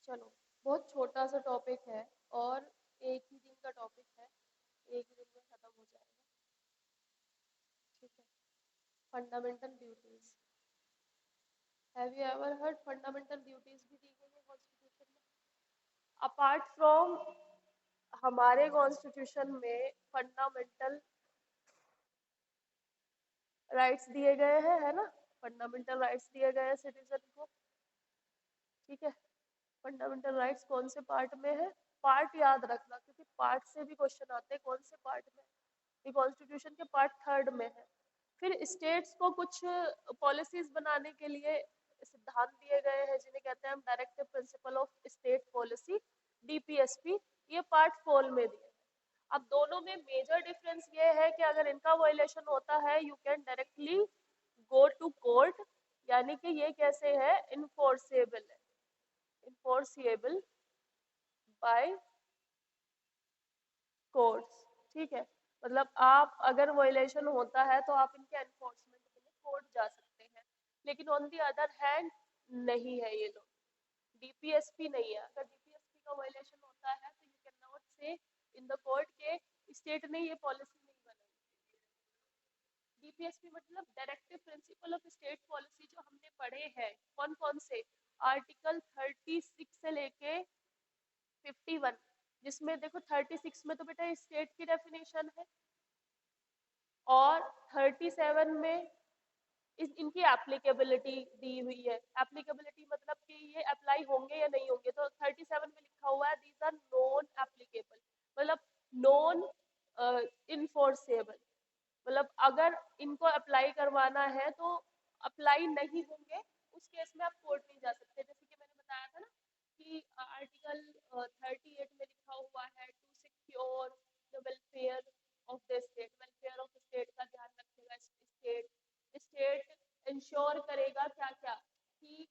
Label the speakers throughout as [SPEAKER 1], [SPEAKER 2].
[SPEAKER 1] चलो, बहुत छोटा सा टॉपिक है और एक ही दिन का टॉपिक है, एक ही दिन में खत्म हो जाएगा। ठीक है, fundamental duties. Have you ever heard fundamental duties भी दी गई है कॉन्स्टिट्यूशन में? अपार्ट फ्रॉम हमारे कॉन्स्टिट्यूशन में फंडामेंटल राइट्स दिए गए हैं, है ना? फंडामेंटल राइट्स दिए गए हैं सिटीजन को। ठीक है, फंडामेंटल राइट्स कौन से पार्ट में है? पार्ट याद रखना, क्योंकि पार्ट से भी क्वेश्चन आते हैं। कौन से पार्ट में? ये कॉन्स्टिट्यूशन के पार्ट 3 में है। फिर स्टेट्स को कुछ पॉलिसीज बनाने के लिए सिद्धांत दिए गए हैं, जिन्हें कहते हैं हम directive principle of state policy, DPSP. ये पार्ट 4 में दिए। अब दोनों में मेजर डिफरेंस ये है कि अगर इनका वायलेशन होता है, you can directly go to court, यानी कि ये कैसे है? इन्फोर्सेबल है, इन्फोर्सिएबल बाय कोर्ट्स। ठीक है, मतलब आप अगर वायलेशन होता है तो आप इनके एनफोर्समेंट के लिए कोर्ट जा सकते हैं। लेकिन ऑन दी अदर हैंड नहीं है ये लोग, डीपीएसपी नहीं है। अगर डीपीएसपी का वायलेशन होता है तो यू कैन नॉट से इन द कोर्ट के स्टेट ने ये पॉलिसी नहीं बनाई। डीपीएसपी मतलब directive principle of state policy, जो हमने पढ़े हैं। कौन कौन से? आर्टिकल 36 से लेके 51, जिसमें देखो 36 में तो बेटा स्टेट की डेफिनेशन है, और 37 में इनकी एप्लीकेबिलिटी दी हुई है। एप्लीकेबिलिटी मतलब कि ये अप्लाई होंगे या नहीं होंगे। तो 37 में लिखा हुआ है दीज आर नॉन एप्लीकेबल, मतलब नॉन इनफोर्सेबल, मतलब अगर इनको अप्लाई करवाना है तो अप्लाई नहीं होंगे, उस केस में आप कोर्ट नहीं जा सकते। जैसे कि मैंने बताया था ना कि आर्टिकल 38 में लिखा हुआ है to secure the welfare of the state, welfare of state का ध्यान रखेगा स्टेट। स्टेट इंश्योर करेगा क्या क्या, कि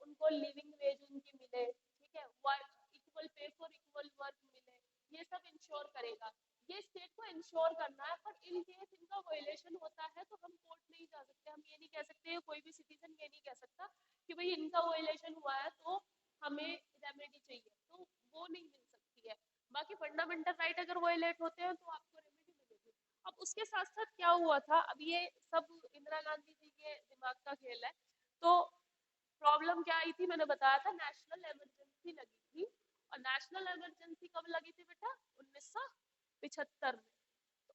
[SPEAKER 1] उनको लिविंग वेज उनकी मिले, ठीक है, work equal pay for equal work मिले, ये सब इंश्योर करेगा। ये स्टेट को इंश्योर करना है। पर इन केस इनका वायलेशन होता है तो हम कोर्ट नहीं जा सकते। हम ये नहीं कह सकते, कोई भी सिटीजन ये नहीं कह सकता कि भाई इनका वायलेशन हुआ है तो हमें रेमेडी चाहिए, तो वो नहीं मिल सकती है। बाकी फंडामेंटल राइट अगर वायलेट होते हैं तो आपको रेमेडी मिलेगी। अब उसके साथ साथ क्या हुआ था, अब ये सब इंदिरा गांधी जी के दिमाग का खेल है। तो प्रॉब्लम क्या आई थी? मैंने बताया था नेशनल इमरजेंसी लगी थी। और नेशनल इमरजेंसी कब लगी थी बेटा? 1975 में।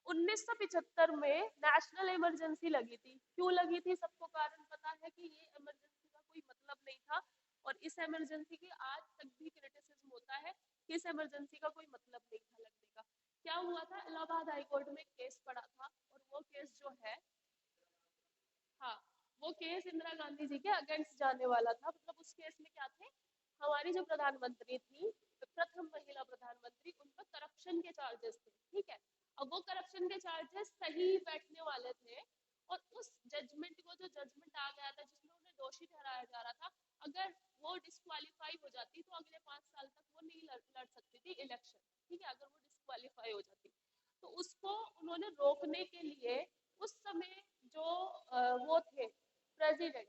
[SPEAKER 1] 1975 में नेशनल इमरजेंसी लगी थी। क्यों लगी थी? सबको कारण पता है कि ये इमरजेंसी का कोई मतलब नहीं था, और इस इमरजेंसी की आज तक भी क्रिटिसिज्म होता है कि इस इमरजेंसी का कोई मतलब नहीं था लगने का। क्या हुआ था? इलाहाबाद हाई कोर्ट में केस पड़ा था, और वो केस जो है, हाँ, वो केस इंदिरा गांधी जी के अगेंस्ट जाने वाला था। मतलब उस केस में क्या थे, हमारी जो प्रधानमंत्री थी, प्रथम महिला प्रधानमंत्री, उन पर करप्शन के चार्जेस थे। ठीक है, अब वो करप्शन के चार्जेस सही बैठने वाले थे, और उस जजमेंट को, जो जजमेंट आ गया था जिसमें उन्हें दोषी ठहराया जा रहा था, अगर वो डिस्क्वालीफाई हो जाती तो अगले 5 साल तक वो नहीं लड़ सकती थी इलेक्शन। ठीक है, अगर वो डिस्क्वालीफाई हो जाती तो उसको उन्होंने रोकने के लिए उस समय जो वो थे प्रेसिडेंट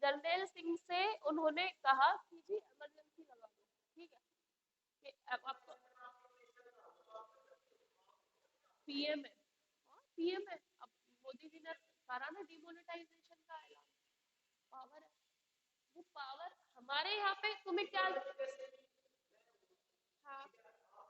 [SPEAKER 1] जर्नैल सिंह से उन्होंने कहा कि जी इमरजेंसी लगा दो। ठीक है, कि अब आपको पीएम है, हाँ पीएम है। अब मोदी जी ने करा ना डिमोनेटाइजेशन का ऐलान, पावर है। वो पावर हमारे यहाँ पे तुम्हें क्या, हाँ हाँ हाँ,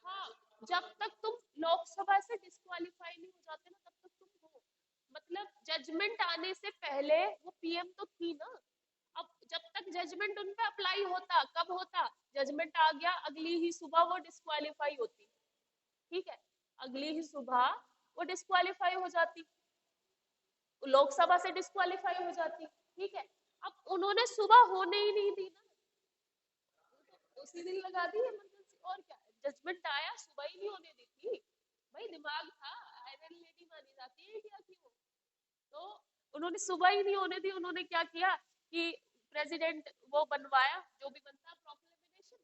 [SPEAKER 1] हाँ, जब तक तुम लोकसभा से डिस्क्वालीफाई नहीं हो जाते ना, तब तक तुम हो। मतलब जजमेंट आने से पहले वो पीएम तो थी ना। अब जब तक जजमेंट उन पे अप्लाई होता, कब होता? जजमेंट आ गया, अगली ही सुबह वो डिस्क्वालीफाई होती। ठीक है, अगली ही सुबह वो डिस्क्वालीफाई हो जाती, लोकसभा से डिस्क्वालीफाई हो जाती। ठीक है, अब उन्होंने सुबह होने ही नहीं दी ना, उसी दिन लगा दी इमरजेंसी। और क्या, जजमेंट आया, सुबह ही नहीं होने दी थी। भाई दिमाग था, आयरन लेडी मानी जाती है इंडिया की वो। तो उन्होंने सुबह ही नहीं होने दी। उन्होंने क्या किया कि प्रेसिडेंट वो बनवाया, जो भी बनता है प्रोक्लेमेशन।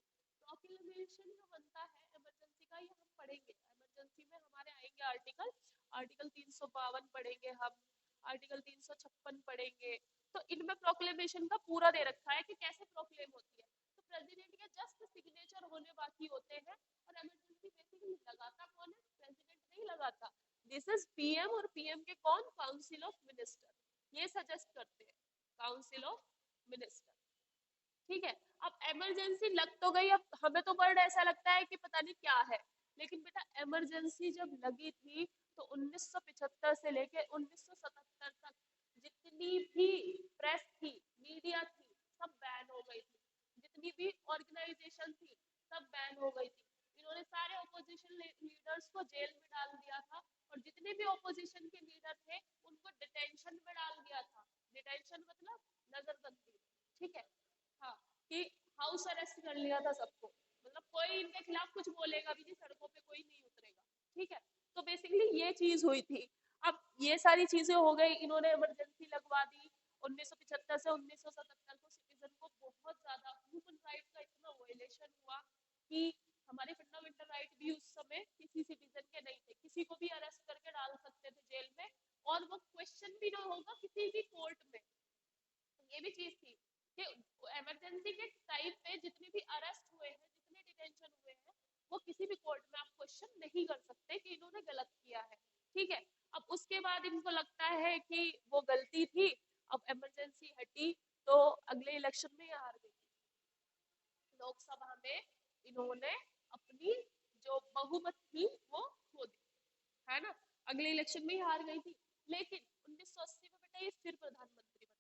[SPEAKER 1] प्रोक्लेमेशन जो बनता है इमरजेंसी का, ये हम पढ़ेंगे इमरजेंसी में, हमारे आएंगे आर्टिकल, आर्टिकल 352 पढ़ेंगे हम, आर्टिकल 356 पढ़ेंगे। तो इनमें प्रोक्लेमेशन का पूरा दे रखा है कि कैसे प्रोक्लेम होती है। तो प्रेसिडेंट के जस्ट सिग्नेचर होने बाकी होते हैं, और इमरजेंसी बेसिकली लगाता कौन है? प्रेसिडेंट नहीं लगाता। दिस इज पीएम, और पीएम के कौन? काउंसिल ऑफ मिनिस्टर, ये सजेस्ट करते हैं, काउंसिल ऑफ मिनिस्टर। ठीक है, अब इमरजेंसी लग तो गई। अब हमें तो वर्ड ऐसा लगता है कि पता नहीं क्या है, लेकिन बेटा इमरजेंसी जब लगी थी तो 1975 से लेके 1977 तक जितनी भी प्रेस थी, मीडिया थी, सब बैन हो गई थी। जितनी भी ऑर्गेनाइजेशन थी सब बैन हो गई थी। इन्होंने सारे ऑपोजिशन लीडर्स को जेल में डाल दिया था, और जितने भी ऑपोजिशन के लीडर थे उनको डिटेंशन में डाल दिया था। डिटेंशन मतलब नजरबंदी। ठीक है, हाँ, कि हाउस अरेस्ट कर लिया था सबको, मतलब कोई इनके खिलाफ कुछ बोलेगा भी नहीं, सड़कों पे कोई नहीं उतरेगा। ठीक है, तो बेसिकली ये चीज हुई थी। अब ये सारी चीजें हो गई, इन्होंने इमरजेंसी लगवा दी 1975 से 1977 को। सिटीजन को बहुत ज्यादा ह्यूमन राइट का इतना वायलेशन हुआ कि हमारे फंडामेंटल राइट भी उस समय किसी सिटीजन के नहीं थे। किसी को भी अरेस्ट करके डाल सकते थे जेल में, और वो क्वेश्चन भी ना होगा किसी भी कोर्ट में। ये भी चीज थी कि इमरजेंसी के टाइम पे जितने भी अरेस्ट हुए हैं, जितने डिटेंशन हुए हैं, वो किसी भी कोर्ट में आप क्वेश्चन नहीं कर सकते कि इन्होंने गलत किया है। ठीक है, अब उसके बाद इनको लगता है कि वो गलती थी, अब इमरजेंसी हटी, तो अगले इलेक्शन में हार गई। लोकसभा में इन्होंने अपनी जो बहुमत थी वो खो दी, है ना, अगले इलेक्शन में ही हार गई थी। लेकिन 1980 में बेटा ये फिर प्रधानमंत्री बनी।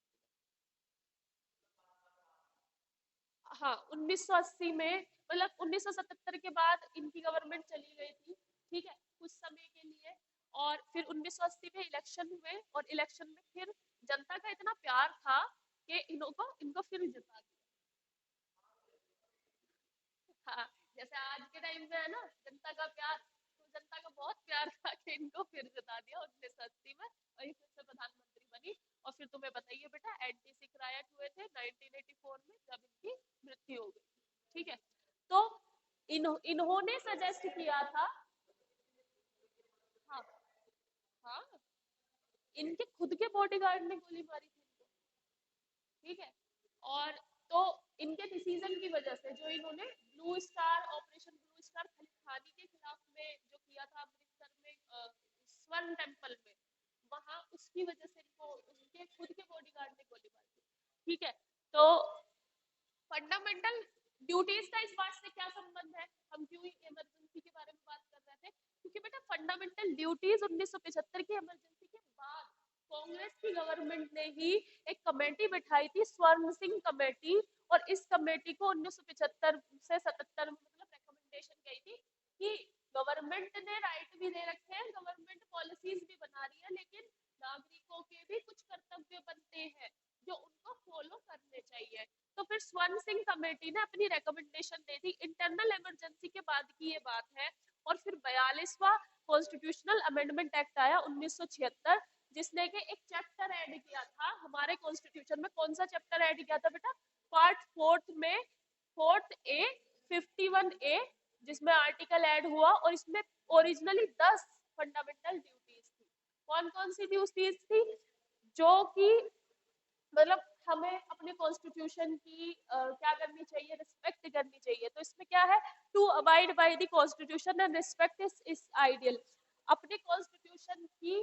[SPEAKER 1] हाँ, 1980 में, मतलब 1977 के बाद इनकी गवर्नमेंट चली गई थी। ठीक है, कुछ समय के लिए, और फिर 1980 में इलेक्शन हुए, और इलेक्शन में फिर जनता का इतना प्यार था कि इनको फिर जिता दिया। हाँ, जैसे आज के टाइम पे है ना जनता का प्यार, तो जनता का बहुत प्यार था कि इनको फिर जिता दिया 1980 में, और ये फिर से प्रधानमंत्री बनी। और फिर तुम्हें बताइए बेटा, एंटी सिख रायट हुए थे 1984 में, जब इनकी मृत्यु हो गई। ठीक है, तो इन्होंने सजेस्ट किया था। हाँ, हाँ, इनके खुद के बॉडीगार्ड ने गोली मारी थी इनको। ठीक है, और तो इनके डिसीजन की वजह से, जो इन्होंने blue star, operation blue star खलील खानी के खिलाफ में जो किया था अमृतसर में, स्वर्ण टेम्पल में, वहां उसकी वजह से इनको उनके खुद के बॉडीगार्ड ने गोली मारी थी। ठीक है, तो फंडामेंटल ड्यूटीज का इस बात से क्या संबंध है? हम क्यों इमरजेंसी के बारे में बात कर रहे थे? क्योंकि बेटा फंडामेंटल ड्यूटीज 1975 की इमरजेंसी के बाद कांग्रेस की गवर्नमेंट ने ही एक कमेटी बिठाई थी, स्वर्ण सिंह कमेटी, और इस कमेटी को 1975 से 77 में मतलब रिकमेंडेशन गई थी कि गवर्नमेंट ने राइट भी दे रखे हैं, गवर्नमेंट पॉलिसीज भी बना रही है, लेकिन नागरिकों के भी कुछ कर्तव्य बनते हैं जो उनको फॉलो करने चाहिए। तो फिर स्वर्ण सिंह कमेटी ने अपनी रिकमेंडेशन दे दी। इंटरनल इमरजेंसी के बाद की ये बात है। और फिर 42वां कॉन्स्टिट्यूशनल अमेंडमेंट एक्ट आया 1976, जिसने के एक चैप्टर ऐड किया था हमारे कॉन्स्टिट्यूशन में। कौन सा चैप्टर ऐड किया था बेटा? पार्ट 4 में, 4A 51A, जिसमें आर्टिकल ऐड हुआ, और इसमें ओरिजिनली 10 फंडामेंटल ड्यूटीज थी। कौन कौन सी ड्यूटीज थी? जो कि मतलब हमें अपने कॉन्स्टिट्यूशन की क्या करनी चाहिए? रिस्पेक्ट करनी चाहिए। तो इसमें क्या है? To abide by the constitution and respect its ideal. अपने कॉन्स्टिट्यूशन की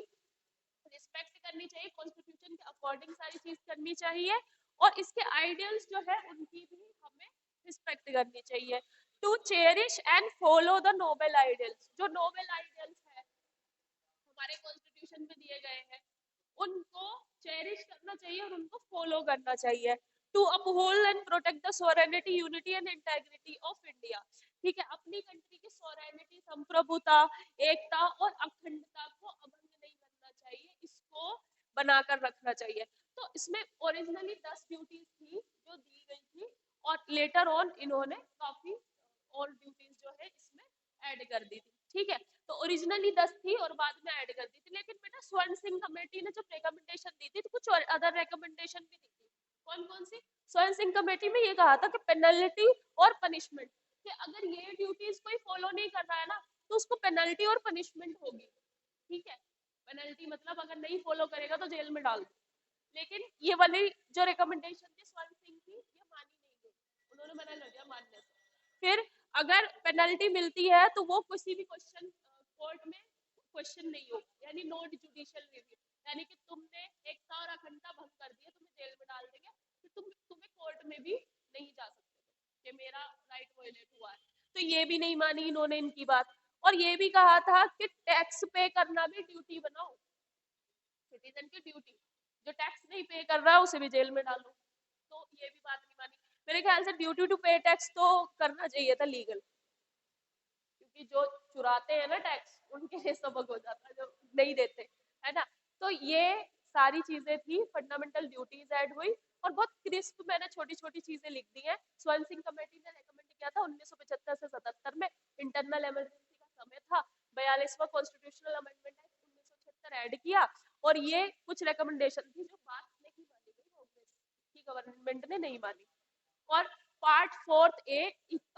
[SPEAKER 1] रिस्पेक्ट करनी चाहिए, कॉन्स्टिट्यूशन के अकॉर्डिंग सारी चीज करनी चाहिए, और इसके आइडियल्स जो है उनकी भी हमें रिस्पेक्ट करनी चाहिए। To cherish and follow the noble ideals. जो नोबल आइडियल्स है हमारे कॉन्स्टिट्यूशन में दिए गए हैं, उनको चेरिश करना चाहिए और उनको फॉलो करना चाहिए। To uphold and protect the sovereignty, unity and integrity of India. ठीक है, अपनी कंट्री की सोवरेनिटी, संप्रभुता, एकता और अखंडता को अभंग नहीं करना चाहिए, इसको बनाकर रखना चाहिए। तो इसमें ओरिजिनली 10 ड्यूटीज थी जो दी गई थी, और लेटर ऑन इन्होंने काफी और ड्यूटीज जो है इसमें ऐड कर दी थी। ठीक है, तो ओरिजिनली 10 थी और बाद में ऐड कर दी थी। लेकिन बेटा स्वर्ण सिंह कमेटी ने जब रिकमेंडेशन दी थी तो कुछ और अदर रिकमेंडेशन भी दी थी। कौन कौन सी? स्वर्ण सिंह कमेटी में ये कहा था कि पेनल्टी और पनिशमेंट, कि अगर ये ड्यूटीज कोई फॉलो नहीं कर रहा है ना तो उसको पेनल्टी और पनिशमेंट होगी। ठीक है, पेनल्टी मतलब अगर नहीं फॉलो करेगा तो जेल में डाल दो। लेकिन ये वाली जो रिकमेंडेशन थी स्वर्ण सिंह की, ये मानी नहीं गई, उन्होंने मना कर दिया मानने से। फिर अगर पेनल्टी मिलती है तो वो किसी भी क्वेश्चन कोर्ट में क्वेश्चन नहीं होगा, यानी नॉट जुडिशियल रिव्यू, यानी कि तुमने एकता और अखंडता भंग कर दी है, तुम्हें जेल में डाल देंगे, फिर तुम्हें कोर्ट में भी नहीं जा सकते कि मेरा राइट वायलेट हुआ है। तो ये भी नहीं मानी इन्होंने इनकी बात। और ये भी कहा था कि टैक्स पे करना भी ड्यूटी बनाओ, सिटीजन की ड्यूटी, जो टैक्स नहीं पे कर रहा है उसे भी जेल में डालो। तो ये भी बात नहीं मानी। मेरे ख्याल से ड्यूटी टू पे टैक्स तो करना चाहिए था लीगल, क्योंकि जो चुराते हैं ना टैक्स उनके लिए सबक हो जाता है, जो नहीं देते, है ना। तो ये सारी चीजें थी, फंडामेंटल ड्यूटीज ऐड हुई, और बहुत क्रिस्प मैंने छोटी छोटी चीजें लिख दी हैं। स्वर्ण सिंह कमेटी ने रेकमेंड किया था 1975 से 77 में, इंटरनल इमरजेंसी का समय था, 42वां कॉन्स्टिट्यूशनल अमेंडमेंट एक्ट 1976 ऐड किया, और ये कुछ रिकमेंडेशन थी जो बात नहीं मानी गई, कांग्रेस की गवर्नमेंट ने नहीं मानी। और पार्ट 4 ए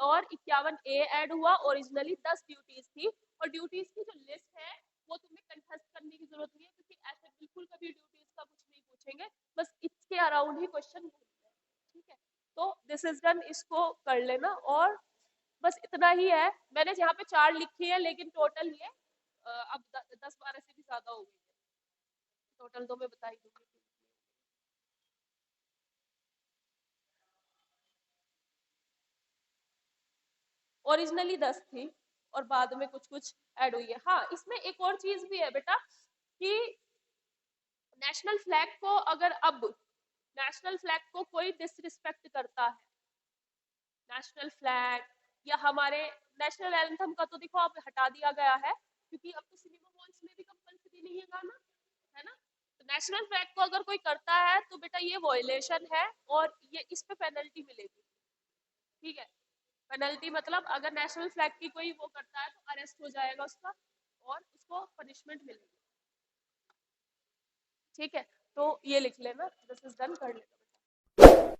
[SPEAKER 1] और 51 ए ऐड हुआ। ओरिजिनली 10 ड्यूटीज थी, और ड्यूटीज की जो लिस्ट है वो तुम्हें कंठस्थ करने की जरूरत नहीं है, क्योंकि ऐसे बिल्कुल कभी ड्यूटीज का कुछ नहीं पूछेंगे, बस इसके अराउंड ही क्वेश्चन पूछते हैं, ठीक है। तो दिस इज डन, इसको कर लेना। और बस इतना ही है, मैंने यहाँ पे 4 लिखी है, लेकिन टोटल ये अब 10-12 से भी ज्यादा हो गई है, टोटल तो मैं बता ही दूंगी। ओरिजिनली 10 थी, और बाद में कुछ कुछ ऐड हुई है। हाँ, इसमें एक और चीज भी है बेटा, कि नेशनल फ्लैग को अगर अब नेशनल फ्लैग को कोई डिसरिस्पेक्ट करता है, नेशनल फ्लैग या हमारे नेशनल एंथम का तो देखो अब हटा दिया गया है, क्योंकि अब तो सिनेमा हॉल्स में भी कंपलसरी नहीं है गाना, है ना। तो नेशनल फ्लैग को अगर कोई करता है तो बेटा ये वॉयलेशन है, और ये इस पे पेनल्टी मिलेगी, ठीक है। पेनल्टी मतलब अगर नेशनल फ्लैग की कोई वो करता है तो अरेस्ट हो जाएगा उसका, और उसको पनिशमेंट मिलेगी, ठीक है। तो ये लिख लेना, दिस इज डन, कर लेना।